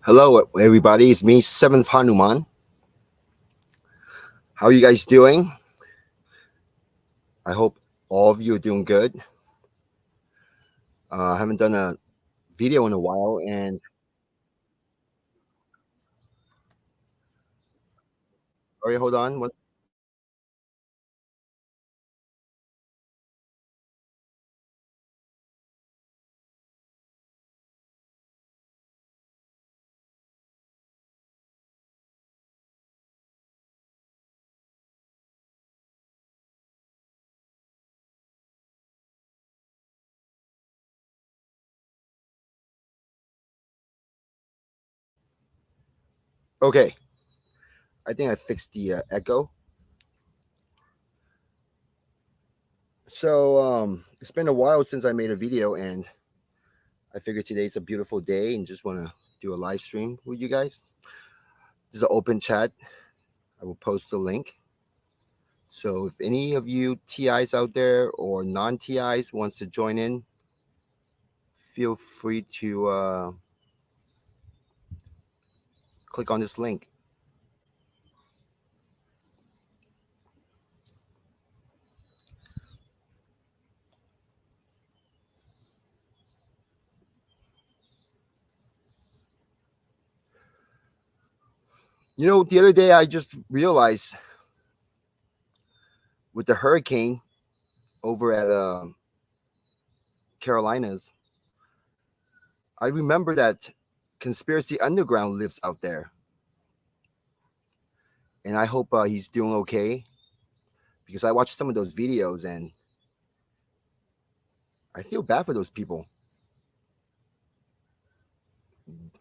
Hello, everybody. It's me, Seventh Hanuman. How are you guys doing? I hope all of you are doing good. I haven't done a video in a while, and sorry, hold on. Okay, I think I fixed the echo. So it's been a while since I made a video, and I figured today's a beautiful day, and just want to do a live stream with you guys. This is an open chat. I will post the link. So if any of you TIs out there or non TIs wants to join in, feel free to click on this link. The other day I just realized with the hurricane over at Carolinas, I remember that Conspiracy Underground lives out there, and I hope he's doing okay because I watched some of those videos and I feel bad for those people.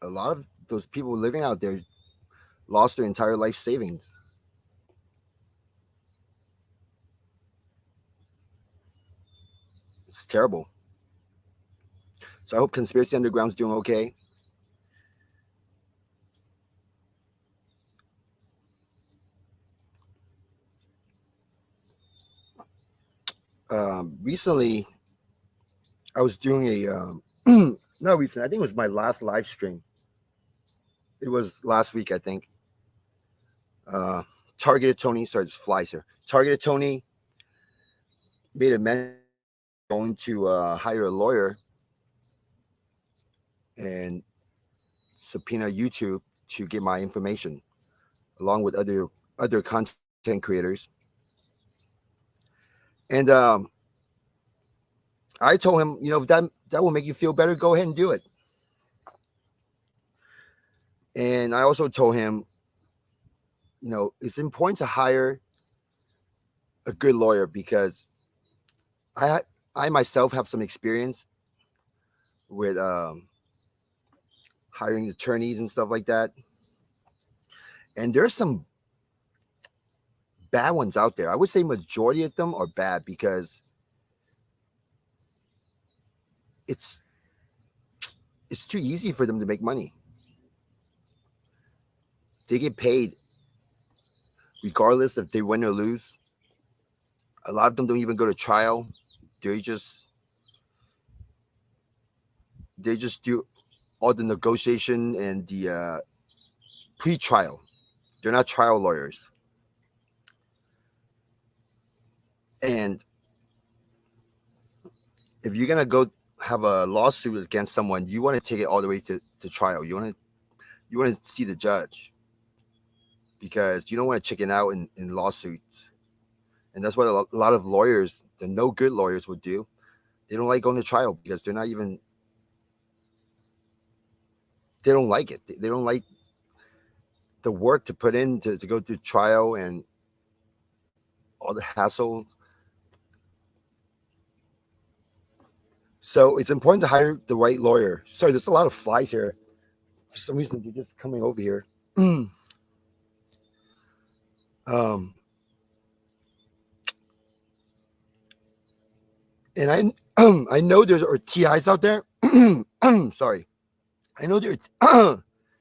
A lot of those people living out there lost their entire life savings. It's terrible. So I hope Conspiracy Underground's doing okay. Recently, I was doing not recent. I think it was my last live stream. It was last week, I think. Targeted Tony, sorry, this flies here. Targeted Tony made a mention going to hire a lawyer and subpoena YouTube to get my information, along with other content creators. And I told him, if that will make you feel better, go ahead and do it. And I also told him, it's important to hire a good lawyer because I I myself have some experience with hiring attorneys and stuff like that. And there's some bad ones out there. I would say majority of them are bad because it's it's too easy for them to make money. They get paid regardless if they win or lose. A lot of them don't even go to trial. They just they just do all the negotiation and the pre-trial. They're not trial lawyers. And if you're gonna go have a lawsuit against someone, you want to take it all the way to trial. You want to see the judge because you don't want to chicken out in lawsuits. And that's what a lot of lawyers, the no good lawyers, would do. They don't like going to trial because they don't like it. They don't like the work to put in to go through trial and all the hassles. So it's important to hire the right lawyer. Sorry, there's a lot of flies here. For some reason, they're just coming over here. um, and I know there are TIs out there. Sorry, I know there.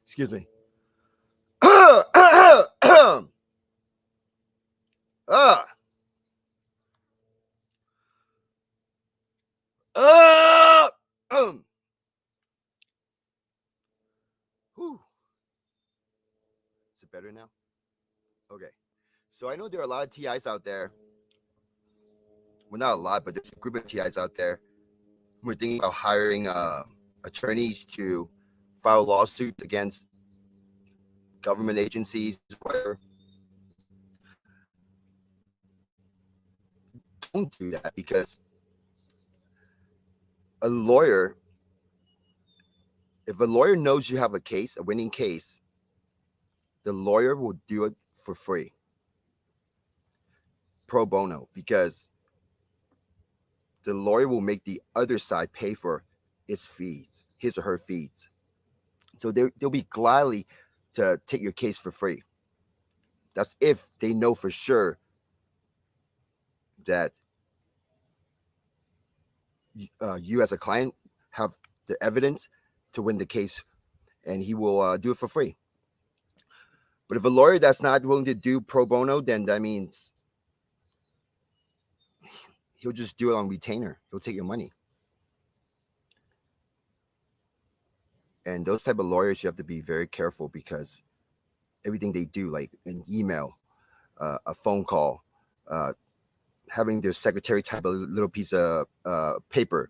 Excuse me. Ah, ah, um, whew. better now? Okay. So I know there are a lot of TIs out there. Well, not a lot, but there's a group of TIs out there who are thinking about hiring attorneys to file lawsuits against government agencies, whatever. Don't do that, because a lawyer, if a lawyer knows you have a case, a winning case, the lawyer will do it for free, pro bono, because the lawyer will make the other side pay for its fees, his or her fees. So they'll be gladly to take your case for free. That's if they know for sure that you as a client have the evidence to win the case, and he will do it for free. But if a lawyer that's not willing to do pro bono, then that means he'll just do it on retainer. He'll take your money. And those type of lawyers, you have to be very careful, because everything they do, like an email, a phone call, having their secretary type a little piece of paper,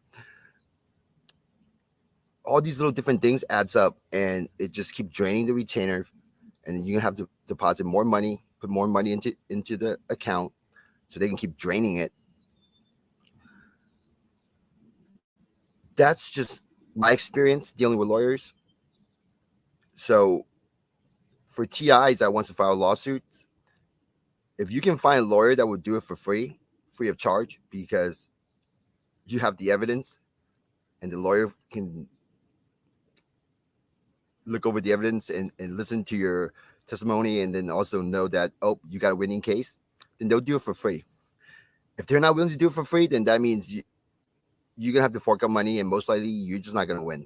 all these little different things adds up, and it just keeps draining the retainer, and you have to deposit more money, put more money into the account, so they can keep draining it. That's just my experience dealing with lawyers. So for TIs that wants to file lawsuits, if you can find a lawyer that will do it for free of charge, because you have the evidence and the lawyer can look over the evidence and listen to your testimony, and then also know that, oh, you got a winning case, then they'll do it for free. If they're not willing to do it for free, then that means you're going to have to fork out money, and most likely you're just not going to win.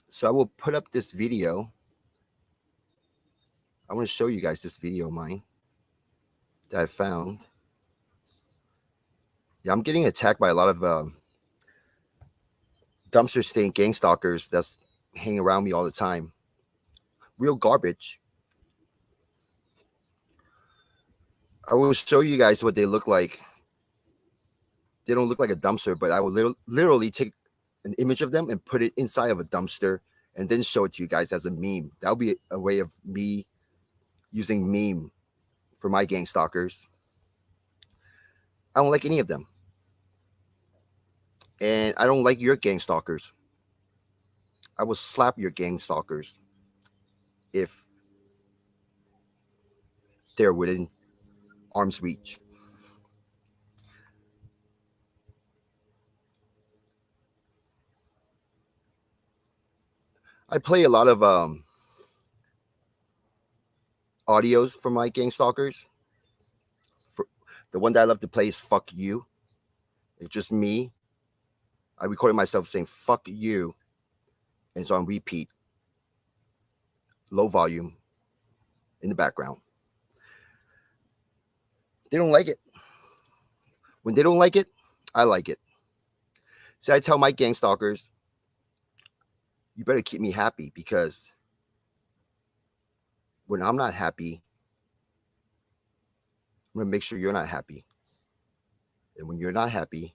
So I will put up this video. I want to show you guys this video of mine that I found. Yeah, I'm getting attacked by a lot of dumpster stain gang stalkers that's hanging around me all the time. Real garbage. I will show you guys what they look like. They don't look like a dumpster, but I will literally take an image of them and put it inside of a dumpster, and then show it to you guys as a meme. That would be a way of me using meme for my gang stalkers. I don't like any of them. And I don't like your gang stalkers. I will slap your gang stalkers if they're within arm's reach. I play a lot of audios for my gang stalkers. The one that I love to play is "Fuck You." It's just me. I recorded myself saying "fuck you," and it's on repeat, low volume, in the background. They don't like it. When they don't like it, I like it. See, I tell my gang stalkers, you better keep me happy, because when I'm not happy, I'm going to make sure you're not happy. And when you're not happy,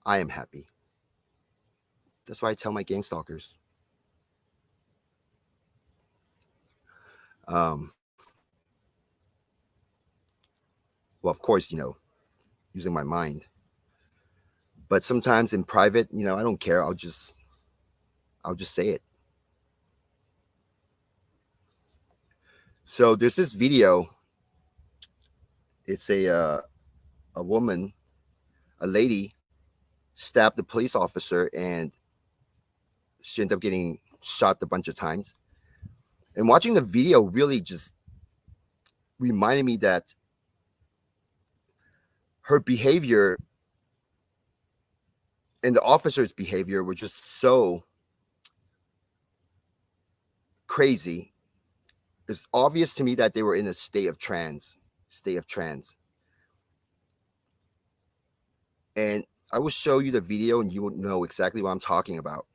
I am happy. That's why I tell my gang stalkers. Well, of course, using my mind. But sometimes in private, I don't care. I'll just say it. So there's this video. It's a woman, a lady, stabbed the police officer, and she ended up getting shot a bunch of times. And watching the video really just reminded me that her behavior and the officer's behavior were just so crazy. It's obvious to me that they were in a state of trance. And I will show you the video and you will know exactly what I'm talking about.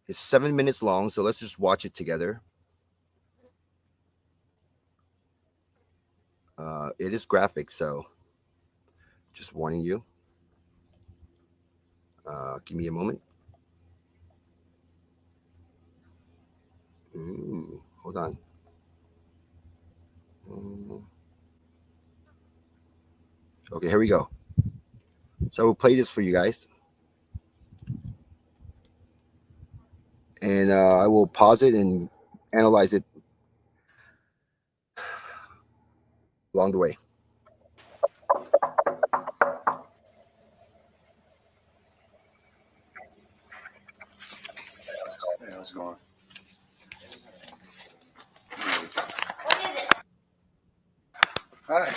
It's 7 minutes long, so let's just watch it together. It is graphic, so just warning you. Give me a moment. Ooh, hold on. Okay, here we go. So I will play this for you guys. And I will pause it and analyze it along the way. Hey, how's it going? What is it? Hi.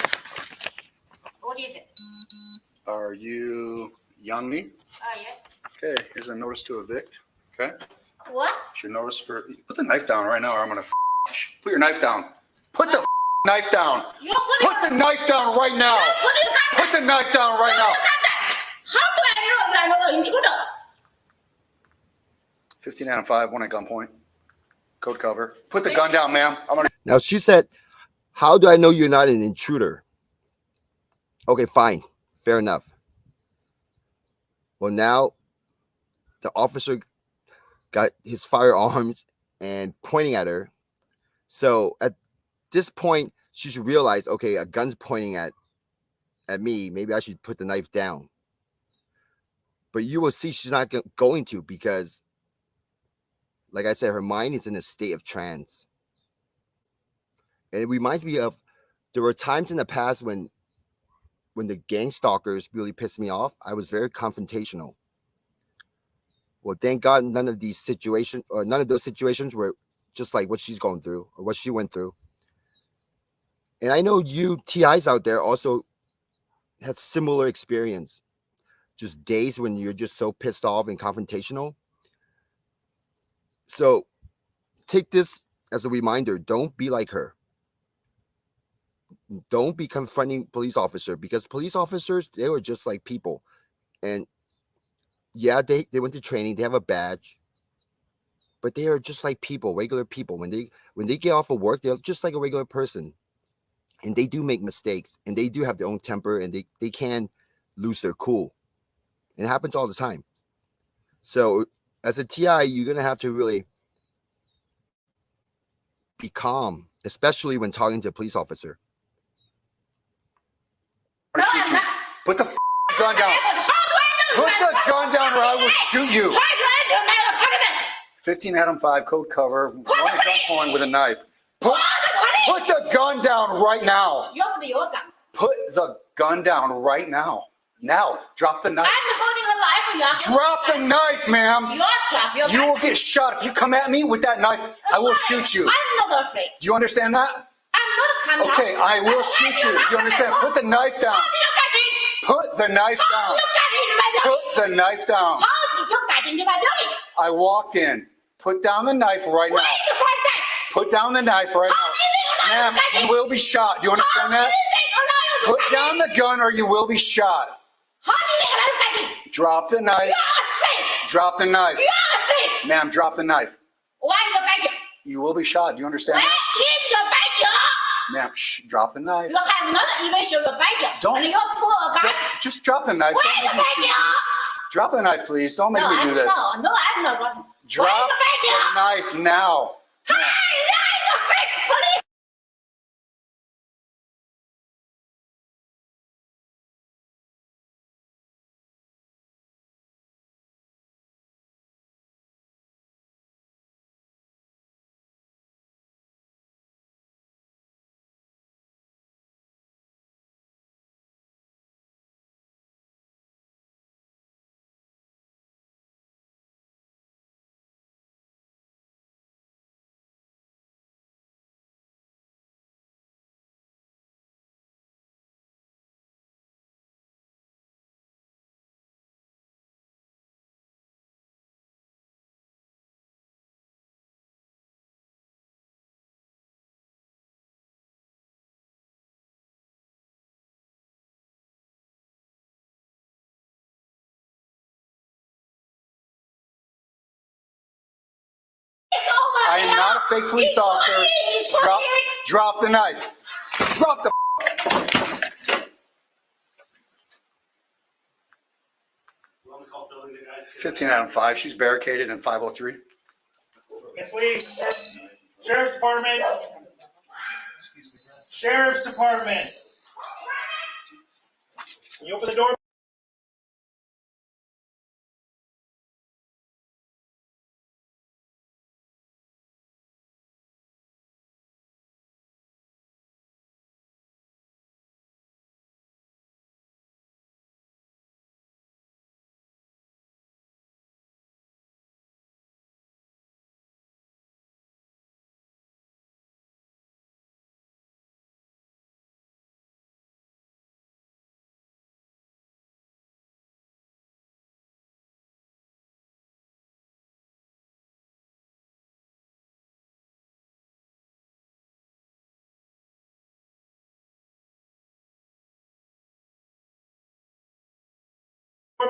What is it? Are you Young Me? Yes. Okay, here's a notice to evict. Okay? What? It's your notice for. Put the knife down right now, or I'm gonna. Put your knife down. Put the knife down. You Put the knife down right now. Put the knife down right now. How do I know you are an intruder? 15 out of 5, one at gunpoint. Code cover. Put the gun down, ma'am. I'm gonna. Now she said, "How do I know you're not an intruder?" Okay, fine, fair enough. Well, now the officer got his firearms and pointing at her. So at this point, she should realize, okay, a gun's pointing at me. Maybe I should put the knife down. But you will see she's not going to, because, like I said, her mind is in a state of trance. And it reminds me of, there were times in the past when the gang stalkers really pissed me off. I was very confrontational. Well, thank God none of those situations were just like what she's going through or what she went through. And I know you TIs out there also had similar experience. Just days when you're just so pissed off and confrontational. So take this as a reminder. Don't be like her. Don't be confronting police officer, because police officers, they were just like people. And yeah, they went to training, they have a badge, but they are just like people, regular people. When they get off of work, they're just like a regular person. And they do make mistakes, and they do have their own temper, and they can lose their cool. And it happens all the time. So as a TI, you're gonna have to really be calm, especially when talking to a police officer. I'm gonna shoot you. Put the gun down. Put the gun down, or I will shoot you. Try to enter my apartment. 15 Adam 5 code cover. One at gunpoint with a knife. Call the Put the gun down right now. police. Put the gun down right now. Now, drop the knife. I'm holding a knife. Drop the knife, ma'am. Drop. You will get shot if you come at me with that knife. I will shoot you. I'm not afraid. Do you understand that? I'm not coming. Okay, I will shoot you. You understand? Put the knife down. How did you Put the knife down. get into my building? Put the knife down. How did you get into my building? I walked in. Put down the knife right Where now. is the front desk? Put down the knife right How now. did they allow Ma'am, you to get you in? will be shot. Do you understand How that? did they allow you to Put get down in? the gun or you will be shot. How did they allow you to get in? Drop the knife. You are sick. Drop the knife. You are sick. Ma'am, drop the knife. Where is your badge? You will be shot. Do you understand Where that? is your badge? Ma'am, drop the knife. You have not even shown your badge. Don't- And you pull a gun. Just drop the knife. Where Don't is make the me shoot badge? you. Drop the knife, please. Don't make No, me do this. I'm not dropping. Drop Where is the the badge? knife now. Hey! fake police officer. Drop the knife. Drop the 15 out of 5. She's barricaded in 503. Miss Lee, Sheriff's Department. Sheriff's Department. Can you open the door?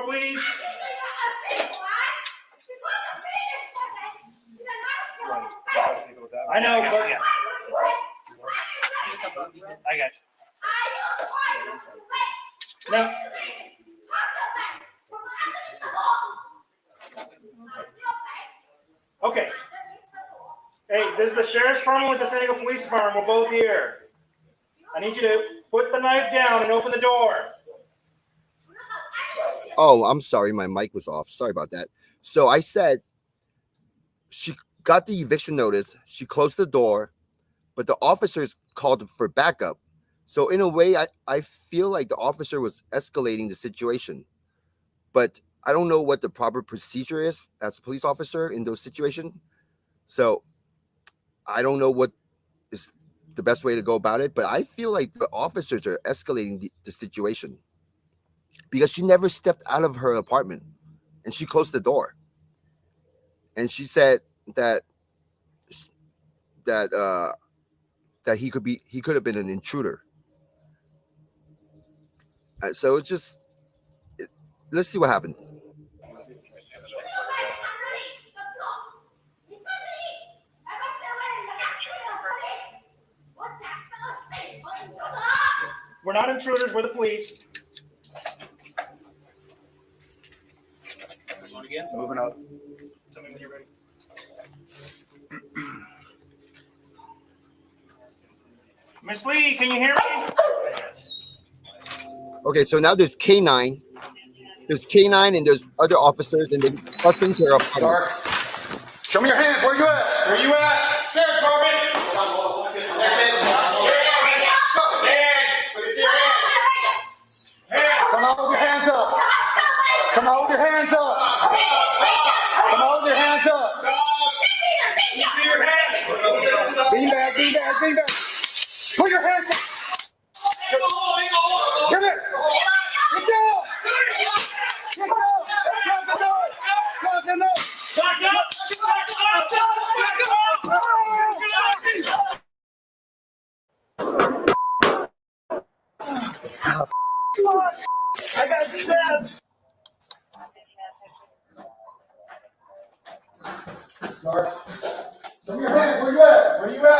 Please. I know, but I got you. No. Okay. Hey, this is the Sheriff's Department with the San Diego Police Department. We're both here. I need you to put the knife down and open the door. Oh, I'm sorry. My mic was off. Sorry about that. So I said she got the eviction notice. She closed the door, but the officers called for backup. So in a way, I feel like the officer was escalating the situation. But I don't know what the proper procedure is as a police officer in those situations. So I don't know what is the best way to go about it. But I feel like the officers are escalating the situation. Because she never stepped out of her apartment and she closed the door. And she said that he could have been an intruder. So it's just, let's see what happens. We're not intruders, we're the police. Moving up. Tell me when you're ready. Miss Lee, can you hear me? Okay, so now there's K9. There's K9 and there's other officers and they're busting her up. Stark. Show me your hands. Where you at? Where you at? Sheriff Department. Come on with your hands up. Come on with your hands up. Come on with your hands up. Bean bag, bean bag, bean bag. Put your hands up. Come here. Get down. Get down. Drop the door. Drop the door. Back up! I got stabbed! Start. Show me your hands. Where you at? Where you at?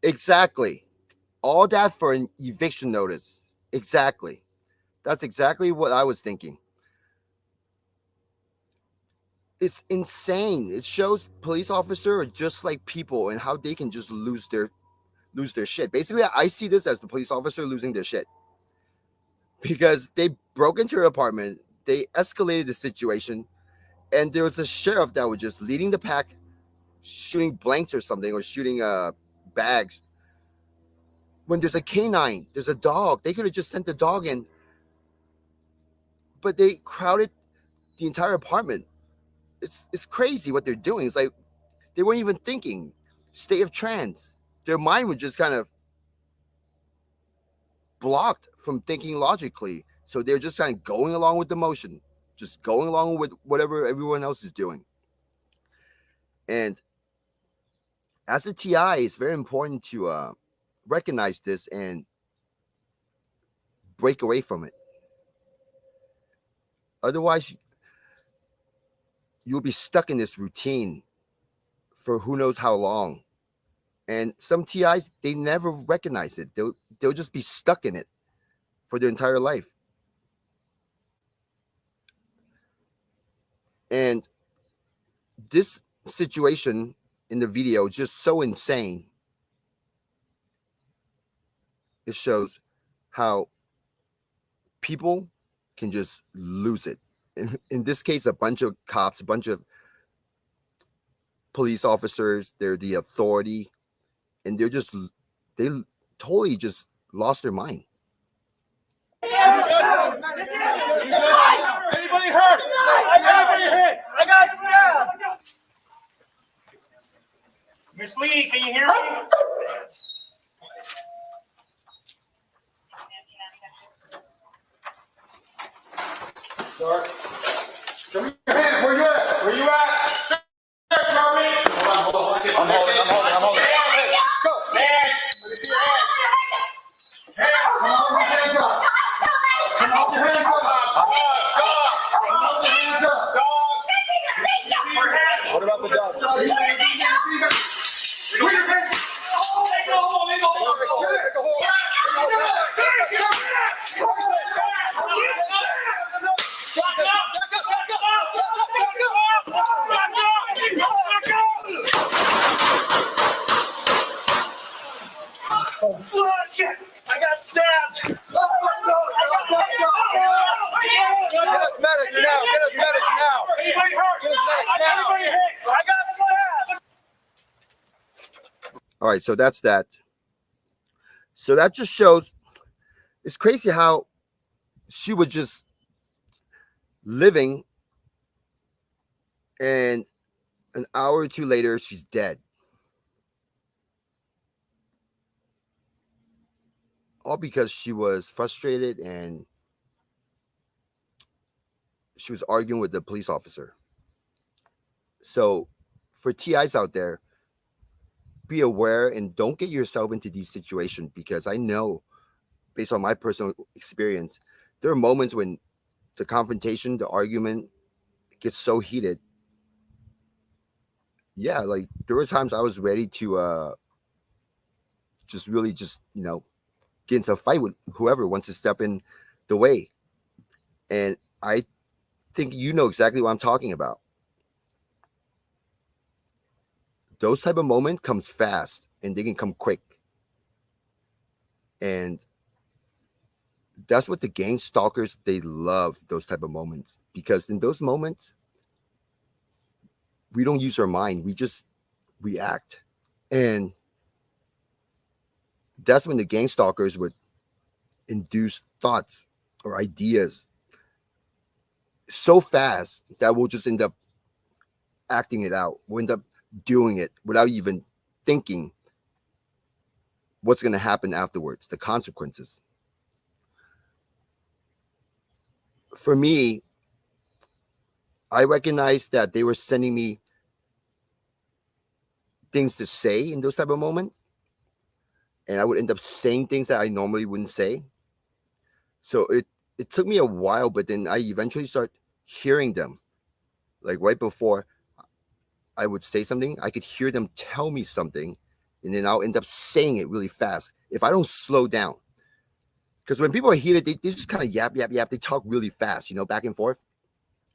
Exactly. All that for an eviction notice. Exactly. That's exactly what I was thinking. It's insane. It shows police officers are just like people and how they can just lose their shit. Basically, I see this as the police officer losing their shit. Because they broke into her apartment, they escalated the situation, and there was a sheriff that was just leading the pack, shooting blanks or something, or shooting bags. when there's a canine, there's a dog. They could have just sent the dog in, but they crowded the entire apartment. It's crazy what they're doing. It's like they weren't even thinking. State of trance. Their mind was just kind of blocked from thinking logically. So they're just kind of going along with the motion, just going along with whatever everyone else is doing. And as a TI, it's very important to recognize this and break away from it. Otherwise, you'll be stuck in this routine for who knows how long. And some TIs, they never recognize it. They'll just be stuck in it for their entire life. And this situation in the video is just so insane. It shows how people can just lose it. In this case, a bunch of cops, a bunch of police officers, they're the authority, and they totally just lost their mind. Anybody hurt? Anybody hit? I got stabbed. Miss Lee, can you hear me? Start. Show me your hands. Where you at? Where you at? Shut up, Charlie. Hold on. I'm holding. Go. Hands. Let me see your hands. Hands. Come on, your hands up. Come on, your hands up. Dog. Come on, your hands up. Dog. What about the dog? Where your hands? Oh, shit! I got stabbed! Get us medics now! Get us medics now! Anybody hurt? Get us medics now! Everybody hit! I got stabbed! All right, so that's that. So that just shows, it's crazy how she was just living and an hour or two later, she's dead. All because she was frustrated and she was arguing with the police officer. So for TIs out there, be aware and don't get yourself into these situations, because I know, based on my personal experience, there are moments when the confrontation, the argument gets so heated. Yeah, like there were times I was ready to just really just, get into a fight with whoever wants to step in the way. And I think you know exactly what I'm talking about. Those type of moments comes fast and they can come quick. And that's what the gang stalkers, they love those type of moments, because in those moments, we don't use our mind. We just react. And that's when the gang stalkers would induce thoughts or ideas so fast that we'll just end up acting it out. We'll end up doing it without even thinking what's going to happen afterwards, the consequences. For me, I recognized that they were sending me things to say in those type of moments, and I would end up saying things that I normally wouldn't say. So it took me a while, but then I eventually start hearing them. Like right before I would say something, I could hear them tell me something, and then I'll end up saying it really fast if I don't slow down. Because when people are heated, they just kind of yap. They talk really fast, back and forth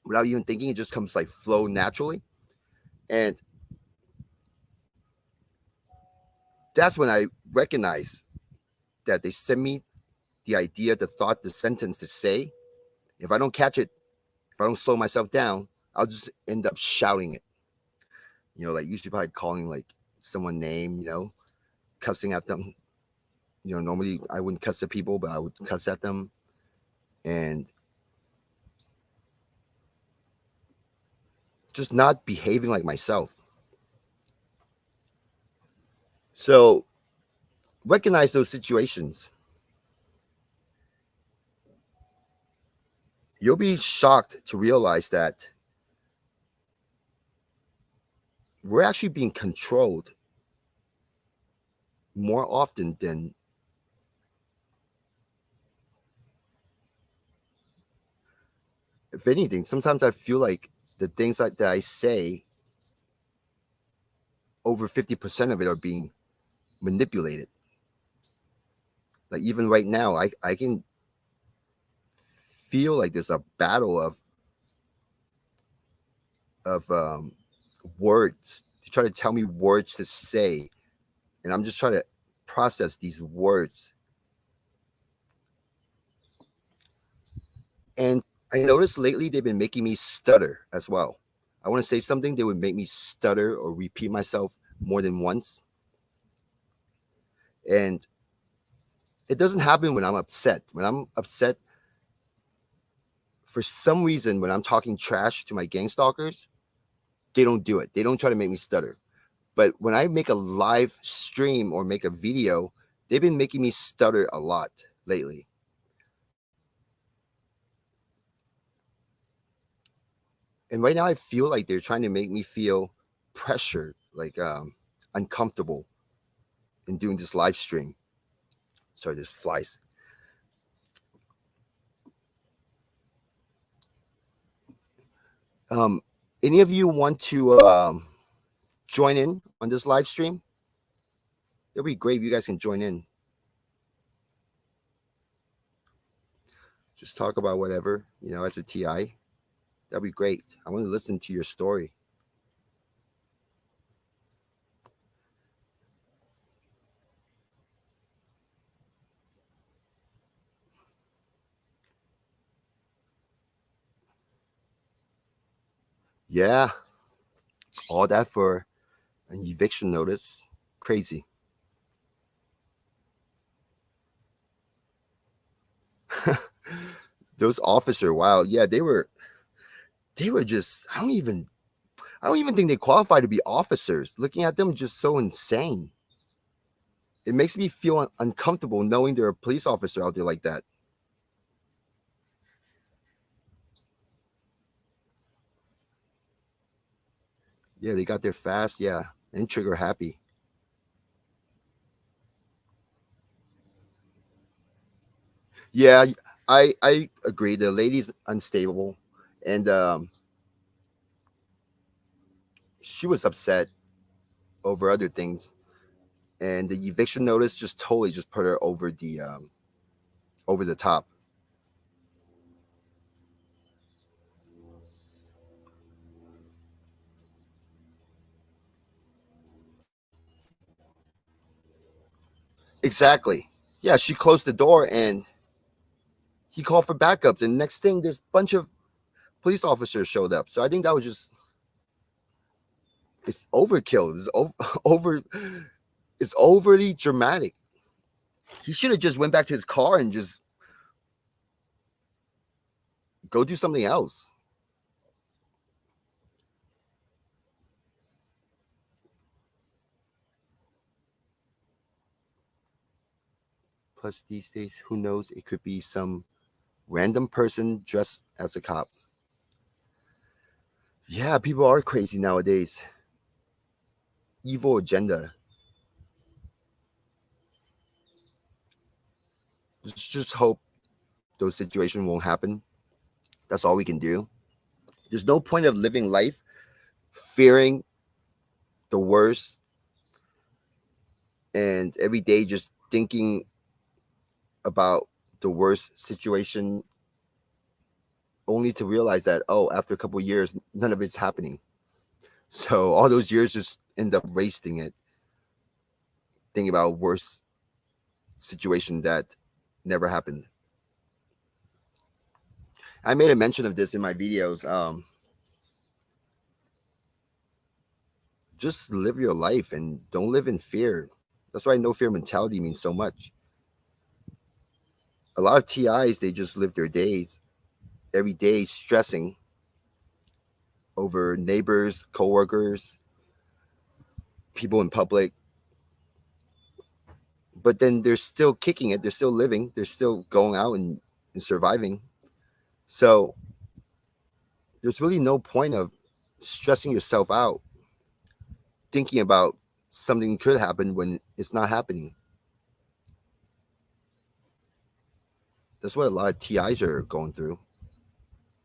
without even thinking. It just comes like flow naturally. And that's when I recognize that they send me the idea, the thought, the sentence to say. If I don't catch it, if I don't slow myself down, I'll just end up shouting it. Like usually probably calling like someone name, cussing at them. You know, normally I wouldn't cuss at people, but I would cuss at them. And just not behaving like myself. So recognize those situations. You'll be shocked to realize that we're actually being controlled more often than if anything. Sometimes I feel like the things that I say, over 50% of it are being manipulated. Like even right now, I can feel like there's a battle of words. They try to tell me words to say, and I'm just trying to process these words. And I noticed lately they've been making me stutter as well. I want to say something, they would make me stutter or repeat myself more than once. And it doesn't happen when I'm upset. When I'm upset, for some reason, when I'm talking trash to my gang stalkers, they don't do it. They don't try to make me stutter. But when I make a live stream or make a video, they've been making me stutter a lot lately. And right now I feel like they're trying to make me feel pressured, like uncomfortable in doing this live stream. Sorry, there's flies. Any of you want to join in on this live stream? It'll be great if you guys can join in. Just talk about whatever, you know, as a TI. That'd be great. I want to listen to your story. Yeah, all that for an eviction notice. Crazy. Those officer, wow, yeah, they were just, I don't even think they qualify to be officers. Looking at them, just so insane. It makes me feel uncomfortable knowing there are a police officer out there like that. Yeah, they got there fast, yeah, and trigger happy. Yeah, I agree. The lady's unstable, and she was upset over other things, and the eviction notice just totally just put her over the top. Exactly. Yeah, she closed the door and he called for backups, and next thing there's a bunch of police officers showed up. So I think that was just, it's overkill. It's overly dramatic. He should have just went back to his car and just go do something else. Plus, these days, who knows? It could be some random person dressed as a cop. Yeah, people are crazy nowadays. Evil agenda. Just hope those situations won't happen. That's all we can do. There's no point of living life fearing the worst and every day just thinking about the worst situation, only to realize that, oh, after a couple of years, none of it's happening. So all those years just end up wasting it, thinking about a worse situation that never happened. I made a mention of this in my videos. Just live your life and don't live in fear. That's why no fear mentality means so much. a lot of TIs, they just live their days every day stressing over neighbors, coworkers, people in public. But then they're still kicking it. They're still living. They're still going out and surviving. So there's really no point of stressing yourself out, thinking about something could happen when it's not happening. That's what a lot of TIs are going through.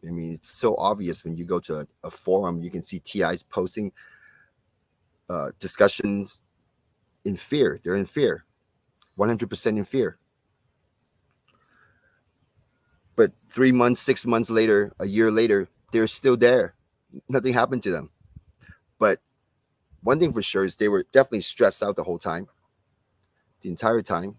I mean, it's so obvious when you go to a forum, you can see TIs posting discussions in fear. They're in fear, 100% in fear. But 3 months, 6 months later, a year later, they're still there. Nothing happened to them. But one thing for sure is they were definitely stressed out the whole time, the entire time.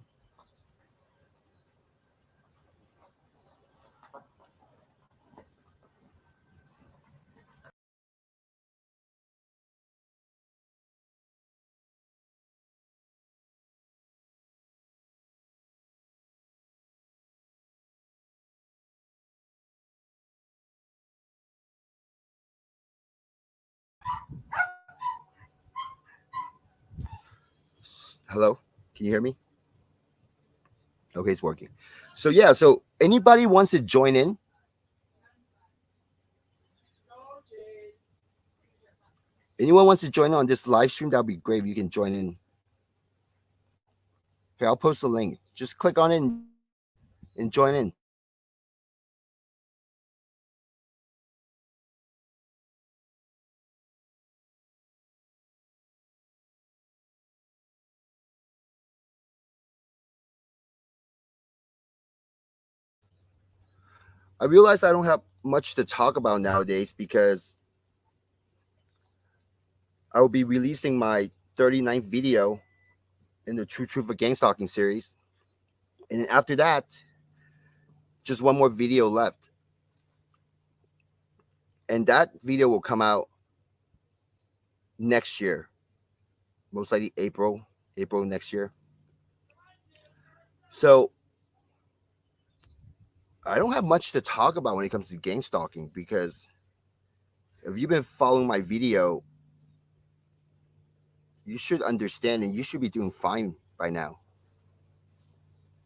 Hello? Can you hear me? Okay, it's working. So yeah, so anybody wants to join in? Anyone wants to join on this live stream? That'd be great if you can join in. Here, I'll post the link. Just click on it and join in. I realize I don't have much to talk about nowadays because I will be releasing my 39th video in the True Truth of Gang Stalking series. And after that, just one more video left. And that video will come out next year. Most likely April next year. So I don't have much to talk about when it comes to gang stalking because if you've been following my video, you should understand and you should be doing fine by now.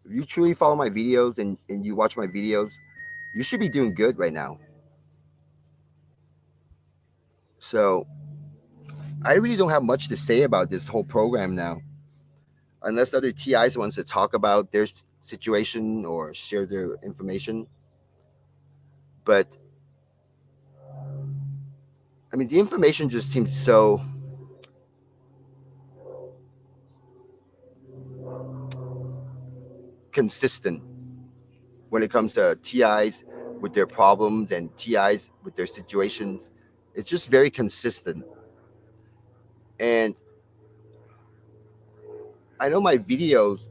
If you truly follow my videos and you watch my videos, you should be doing good right now. So I really don't have much to say about this whole program now, unless other TIs wants to talk about their situation or share their information. But I mean, the information just seems so consistent when it comes to TIs with their problems and TIs with their situations. It's just very consistent. And I know my videos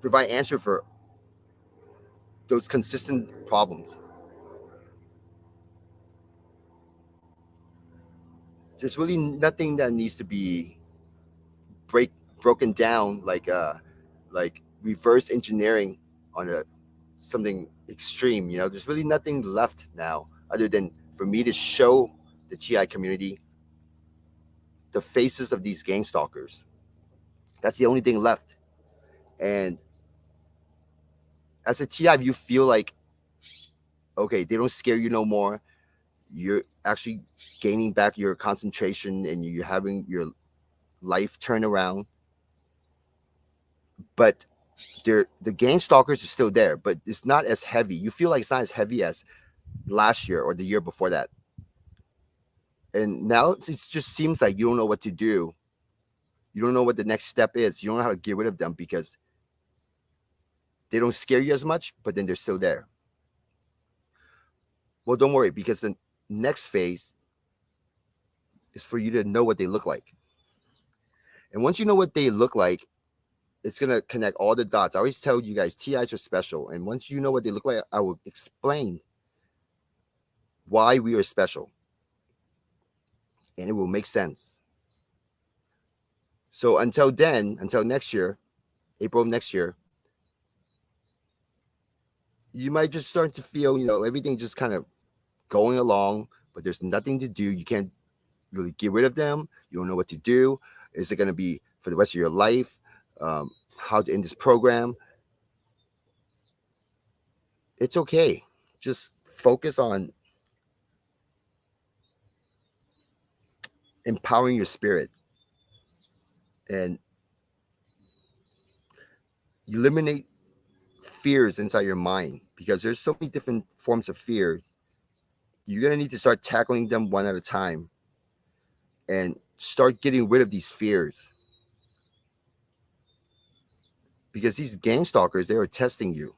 provide answer for those consistent problems. There's really nothing that needs to be broken down like reverse engineering on something extreme. You know, there's really nothing left now other than for me to show the TI community the faces of these gang stalkers. That's the only thing left. And as a TI, if you feel like, okay, they don't scare you no more, you're actually gaining back your concentration and you're having your life turn around. But the gang stalkers are still there, but it's not as heavy. You feel like it's not as heavy as last year or the year before that. And now it just seems like you don't know what to do. You don't know what the next step is. You don't know how to get rid of them because they don't scare you as much, but then they're still there. Well, don't worry, because the next phase is for you to know what they look like. And once you know what they look like, it's going to connect all the dots. I always tell you guys, TIs are special. And once you know what they look like, I will explain why we are special. And it will make sense. So until then, until next year, April of next year, you might just start to feel, everything just kind of going along, but there's nothing to do. You can't really get rid of them. You don't know what to do. Is it going to be for the rest of your life? How to end this program? It's okay. Just focus on empowering your spirit and eliminate fears inside your mind, because there's so many different forms of fears. You're going to need to start tackling them one at a time and start getting rid of these fears, because these gang stalkers, they are testing you.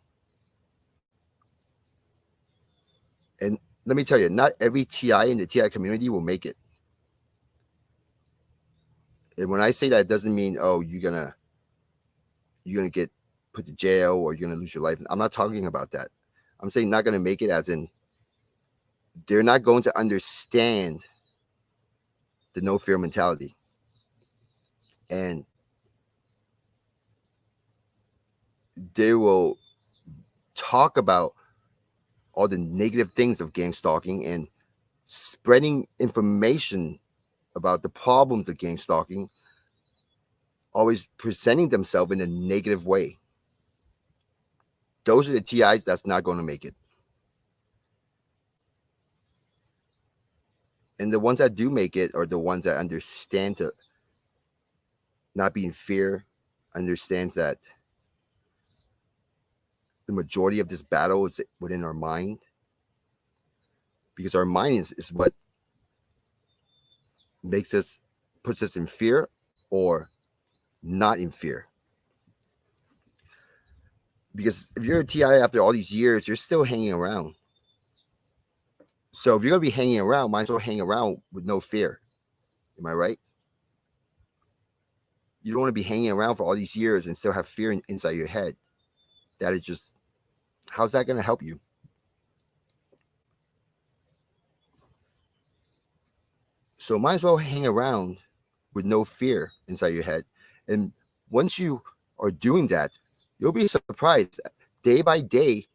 And let me tell you, not every TI in the TI community will make it. And when I say that, it doesn't mean, oh, you're gonna get put to jail or you're gonna lose your life. I'm not talking about that. I'm saying not gonna make it as in they're not going to understand the no fear mentality. And they will talk about all the negative things of gang stalking and spreading information about the problems of gang stalking, always presenting themselves in a negative way. Those are the TIs that's not going to make it. And the ones that do make it are the ones that understand to not be in fear, understands that the majority of this battle is within our mind, because our mind is what puts us in fear or not in fear. Because if you're a TI after all these years, you're still hanging around. So if you're going to be hanging around, might as well hang around with no fear. Am I right? You don't want to be hanging around for all these years and still have fear inside your head. That is just, how's that going to help you? So might as well hang around with no fear inside your head. And once you are doing that, you'll be surprised. Day by day,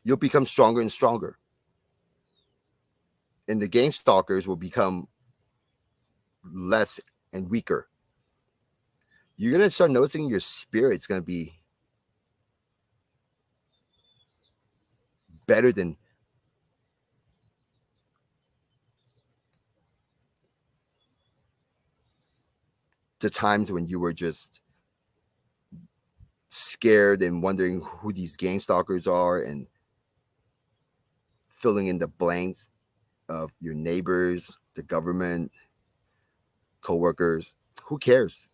you'll become stronger and stronger. And the gang stalkers will become less and weaker. You're going to start noticing your spirit's going to be better than the times when you were just scared and wondering who these gang stalkers are and filling in the blanks of your neighbors, the government, co-workers. Who cares?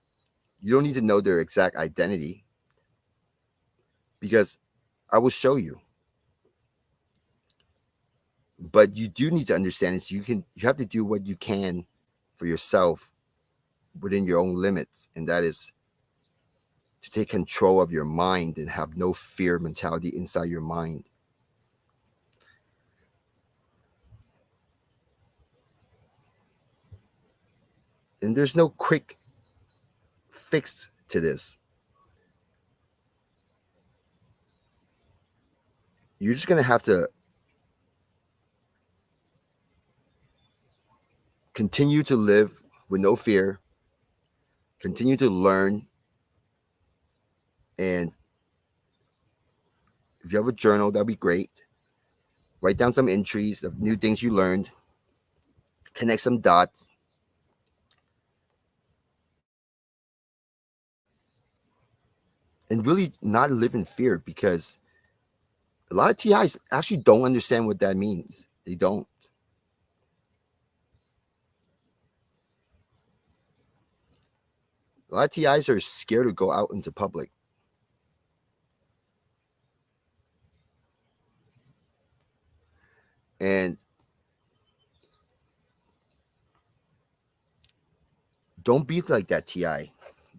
You don't need to know their exact identity, because I will show you. But you do need to understand is you have to do what you can for yourself within your own limits, and that is to take control of your mind and have no fear mentality inside your mind. And there's no quick fix to this. You're just going to have to continue to live with no fear, continue to learn. And if you have a journal, that'd be great. Write down some entries of new things you learned, connect some dots. And really not live in fear, because a lot of TIs actually don't understand what that means. They don't. A lot of TIs are scared to go out into public. And don't be like that, TI.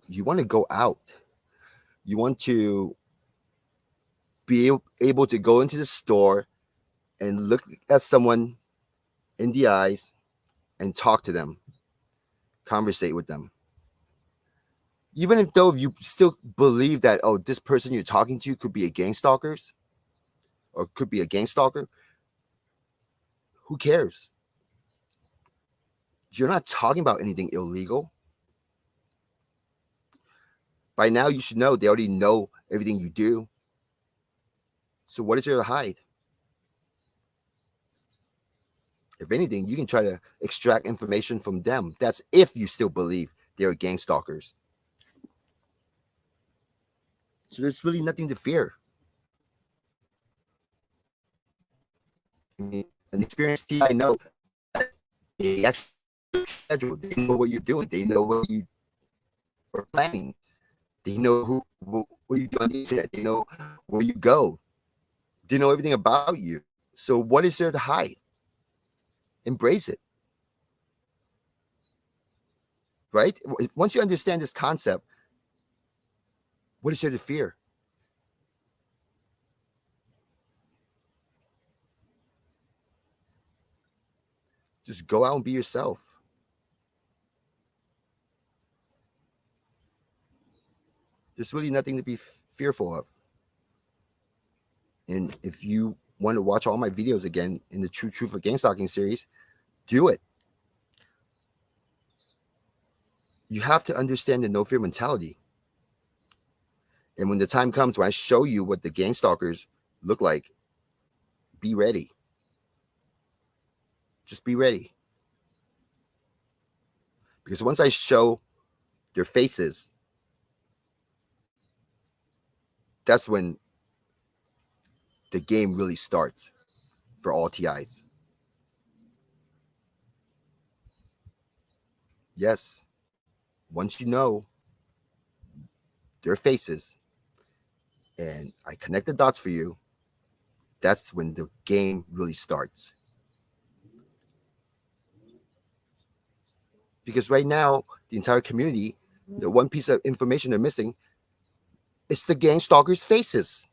You want to go out. You want to be able to go into the store and look at someone in the eyes and talk to them, conversate with them. Even if you still believe that, oh, this person you're talking to could be a gang stalker, or could be a gang stalker, who cares? You're not talking about anything illegal. By now, you should know they already know everything you do. So what is there to hide? If anything, you can try to extract information from them. That's if you still believe they're gang stalkers. So there's really nothing to fear. I mean, an experienced TI know they actually schedule. They know what you're doing. They know what you are planning. They know what you do on the internet. They know where you go. They know everything about you. So what is there to hide? Embrace it. Right? Once you understand this concept, what is there to fear? Just go out and be yourself. There's really nothing to be fearful of. And if you want to watch all my videos again in the True Truth of Gang Stalking series, do it. You have to understand the no fear mentality. And when the time comes when I show you what the gang stalkers look like, be ready. Just be ready. Because once I show their faces, that's when the game really starts for all TIs. Yes, once you know their faces and I connect the dots for you, that's when the game really starts. Because right now, the entire community, the one piece of information they're missing, it's the gang stalkers' faces.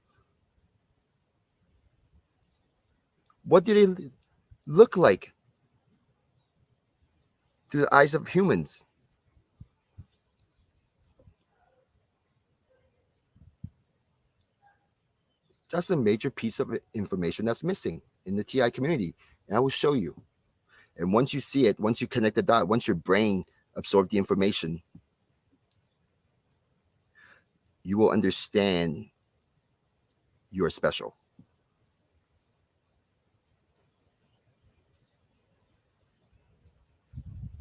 What do they look like through the eyes of humans? That's a major piece of information that's missing in the TI community. And I will show you. And once you see it, once you connect the dot, once your brain absorbs the information, you will understand you are special.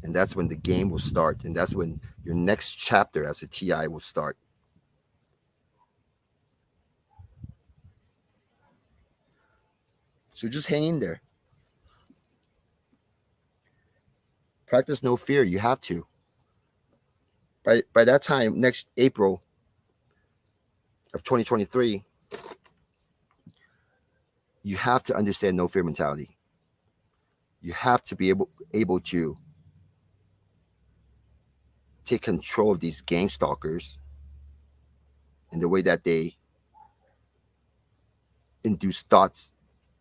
And that's when the game will start. And that's when your next chapter as a TI will start. So just hang in there. Practice no fear. You have to. By that time, next April of 2023, you have to understand no fear mentality. You have to be able to take control of these gang stalkers in the way that they induce thoughts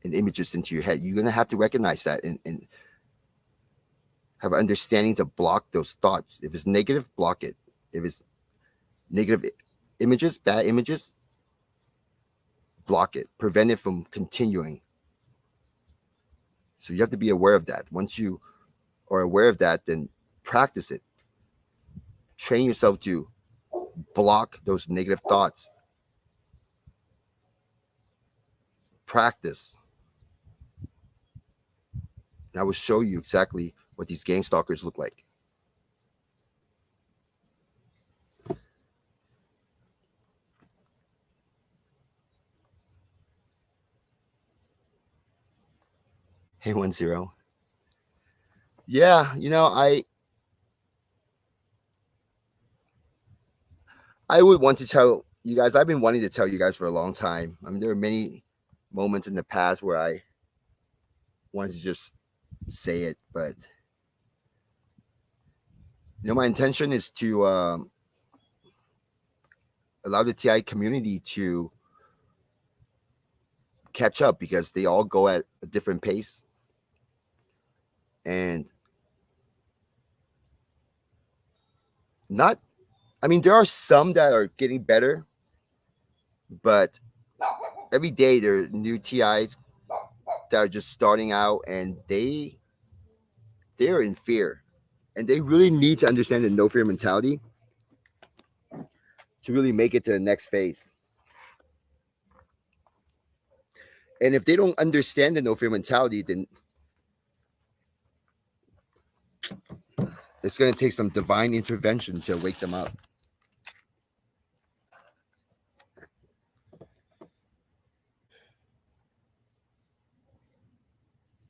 and images into your head. You're going to have to recognize that and have an understanding to block those thoughts. If it's negative, block it. If it's negative images, bad images, block it. Prevent it from continuing. So you have to be aware of that. Once you are aware of that, then practice it. Train yourself to block those negative thoughts. Practice. And I will show you exactly what these gang stalkers look like. Hey, 10. Yeah, you know, I would want to tell you guys, I've been wanting to tell you guys for a long time. I mean, there are many moments in the past where I wanted to just say it, but you know, my intention is to allow the TI community to catch up because they all go at a different pace. And I mean, there are some that are getting better, but every day there are new TIs that are just starting out, and they're in fear, and they really need to understand the no fear mentality to really make it to the next phase. And if they don't understand the no fear mentality, then it's going to take some divine intervention to wake them up.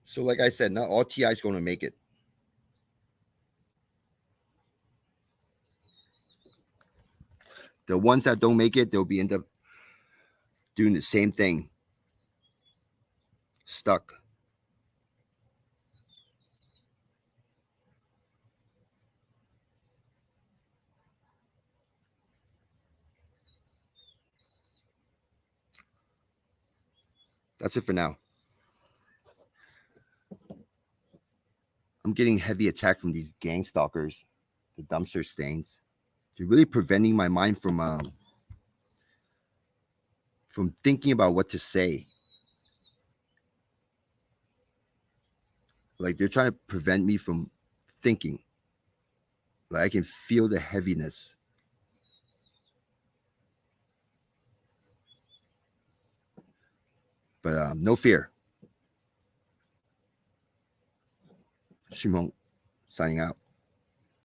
So like I said, not all TI is going to make it. The ones that don't make it, they'll be end up doing the same thing. Stuck. That's it for now. I'm getting heavy attack from these gang stalkers, the dumpster stains. They're really preventing my mind from thinking about what to say. Like they're trying to prevent me from thinking. Like I can feel the heaviness. But no fear. Shimon, signing out.